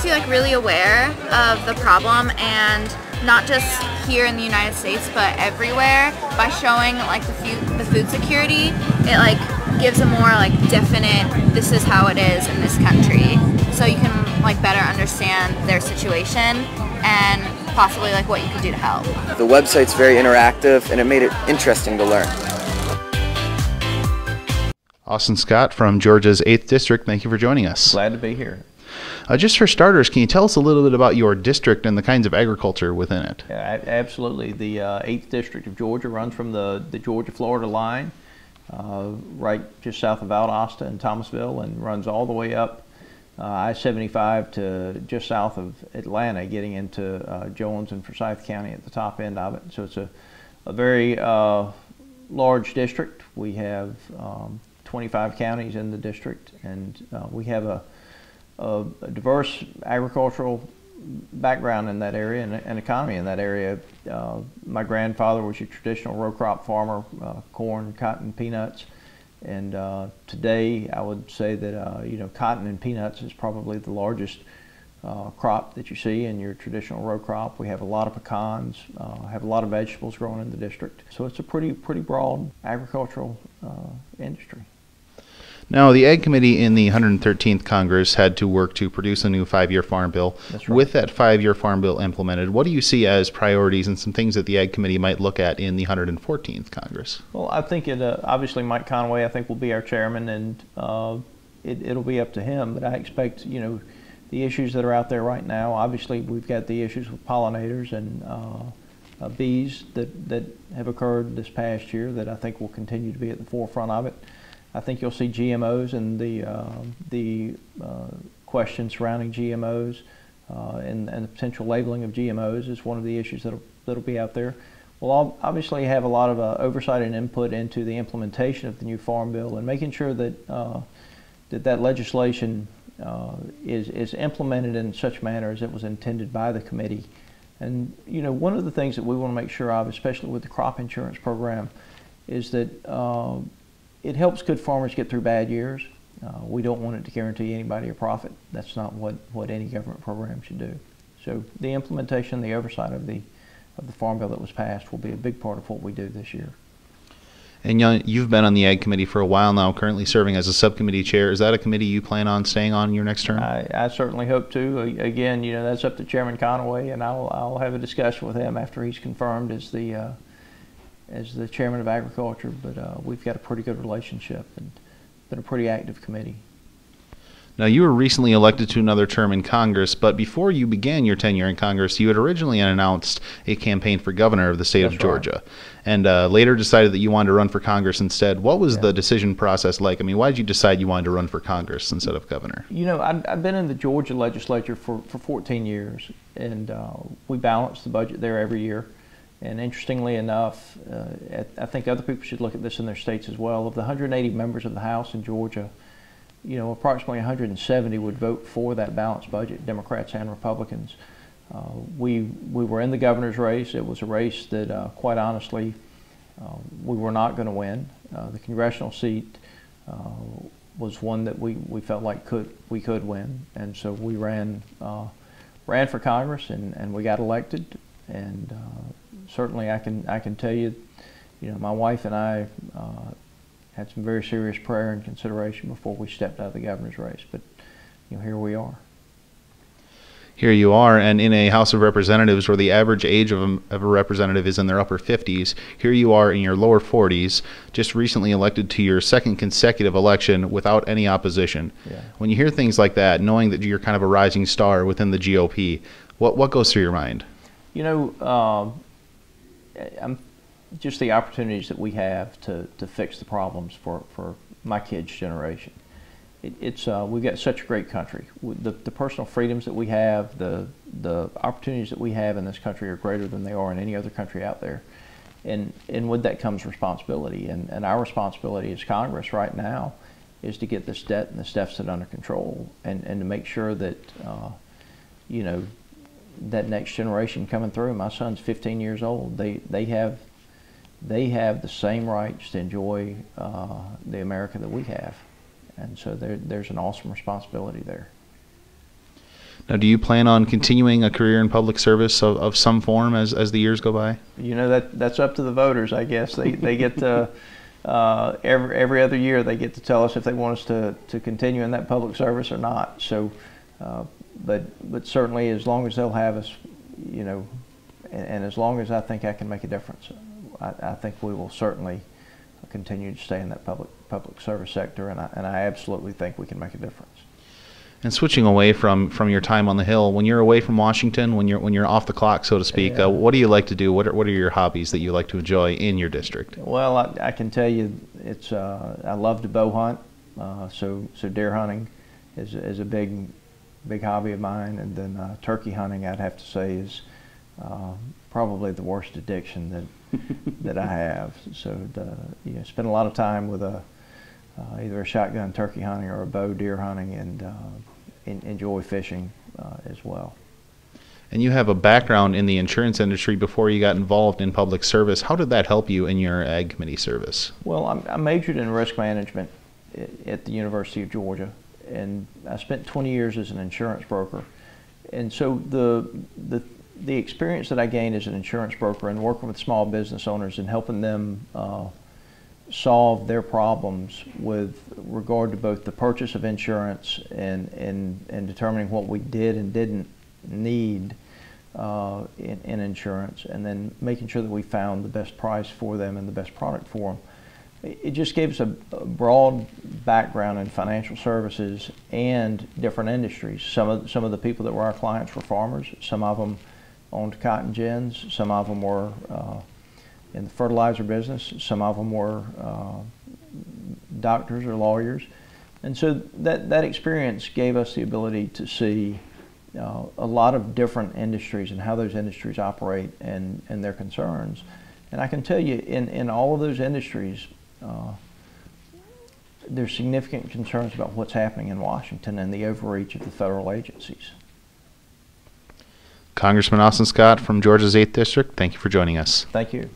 you like really aware of the problem, and not just here in the United States but everywhere, by showing like the food security. It like gives a more like definite, this is how it is in this country, so you can like better understand their situation and possibly like what you could do to help. The website's very interactive and it made it interesting to learn. Austin Scott from Georgia's 8th District, thank you for joining us. Glad to be here. Just for starters, can you tell us a little bit about your district and the kinds of agriculture within it? Yeah, absolutely. The 8th District of Georgia runs from the Georgia-Florida line, right just south of Valdosta and Thomasville, and runs all the way up I-75 to just south of Atlanta, getting into Jones and Forsyth County at the top end of it. So it's a very large district. We have 25 counties in the district, and we have a diverse agricultural background in that area and economy in that area. My grandfather was a traditional row crop farmer, corn, cotton, peanuts, and today I would say that you know, cotton and peanuts is probably the largest crop that you see in your traditional row crop. We have a lot of pecans, have a lot of vegetables growing in the district, so it's a pretty broad agricultural industry. Now, the Ag Committee in the 113th Congress had to work to produce a new 5-year Farm Bill. That's right. With that 5-year Farm Bill implemented, what do you see as priorities and some things that the Ag Committee might look at in the 114th Congress? Well, I think it obviously Mike Conaway, I think, will be our chairman, and it'll be up to him. But I expect, you know, the issues that are out there right now. Obviously, we've got the issues with pollinators and bees that have occurred this past year that I think will continue to be at the forefront of it. I think you'll see GMOs and the questions surrounding GMOs and the potential labeling of GMOs is one of the issues that'll be out there. We'll obviously have a lot of oversight and input into the implementation of the new Farm Bill and making sure that that legislation is implemented in such manner as it was intended by the committee. And you know, one of the things that we want to make sure of, especially with the crop insurance program, is that it helps good farmers get through bad years. We don't want it to guarantee anybody a profit. That's not what any government program should do. So the implementation, the oversight of the Farm Bill that was passed will be a big part of what we do this year. And you've been on the Ag Committee for a while now, currently serving as a subcommittee chair. Is that a committee you plan on staying on in your next term? I certainly hope to. Again, you know, that's up to Chairman Conaway, and I'll have a discussion with him after he's confirmed as the chairman of agriculture. But we've got a pretty good relationship and been a pretty active committee. Now, you were recently elected to another term in Congress, but before you began your tenure in Congress, you had originally announced a campaign for governor of the state of Georgia, and later decided that you wanted to run for Congress instead. What was the decision process like? I mean, why did you decide you wanted to run for Congress instead of governor? You know, I've been in the Georgia legislature for 14 years, and we balance the budget there every year. And interestingly enough, I think other people should look at this in their states as well. Of the 180 members of the House in Georgia, you know, approximately 170 would vote for that balanced budget, Democrats and Republicans. We were in the governor's race. It was a race that, quite honestly, we were not going to win. The congressional seat was one that we felt like we could win, and so we ran for Congress, and we got elected. And certainly, I can tell you, you know, my wife and I had some very serious prayer and consideration before we stepped out of the governor's race, but you know, here we are. Here you are, and in a House of Representatives where the average age of a representative is in their upper 50s, here you are in your lower 40s, just recently elected to your second consecutive election without any opposition. Yeah. When you hear things like that, knowing that you're kind of a rising star within the GOP, what goes through your mind? You know, just the opportunities that we have to fix the problems for my kids' generation. We've got such a great country. The personal freedoms that we have, the opportunities that we have in this country are greater than they are in any other country out there. And with that comes responsibility. And our responsibility as Congress right now is to get this debt and this deficit under control, and to make sure that, you know, that next generation coming through. My son's 15 years old. They have the same rights to enjoy the America that we have, and so there's an awesome responsibility there. Now, do you plan on continuing a career in public service of some form as the years go by? You know, that's up to the voters, I guess. They get to every other year they get to tell us if they want us to continue in that public service or not. So, but certainly as long as they'll have us, you know, and as long as I think I can make a difference, I think we will certainly continue to stay in that public service sector, and I absolutely think we can make a difference. And switching away from your time on the Hill, when you're away from Washington, when you're off the clock, so to speak, Yeah. what do you like to do? What are your hobbies that you like to enjoy in your district? Well, I can tell you, it's I love to bow hunt, so deer hunting is a big hobby of mine, and then turkey hunting, I'd have to say, is probably the worst addiction that I have. So spend a lot of time with either a shotgun turkey hunting or a bow deer hunting, and enjoy fishing as well. And you have a background in the insurance industry before you got involved in public service. How did that help you in your Ag Committee service? Well, I majored in risk management at the University of Georgia, and I spent 20 years as an insurance broker. And so the experience that I gained as an insurance broker and working with small business owners and helping them solve their problems with regard to both the purchase of insurance and determining what we did and didn't need in insurance, and then making sure that we found the best price for them and the best product for them. It just gave us a broad background in financial services and different industries. Some of the people that were our clients were farmers. Some of them owned cotton gins. Some of them were in the fertilizer business. Some of them were doctors or lawyers. And so that experience gave us the ability to see a lot of different industries and how those industries operate and their concerns. And I can tell you, in all of those industries, there's significant concerns about what's happening in Washington and the overreach of the federal agencies. Congressman Austin Scott from Georgia's 8th District, thank you for joining us. Thank you.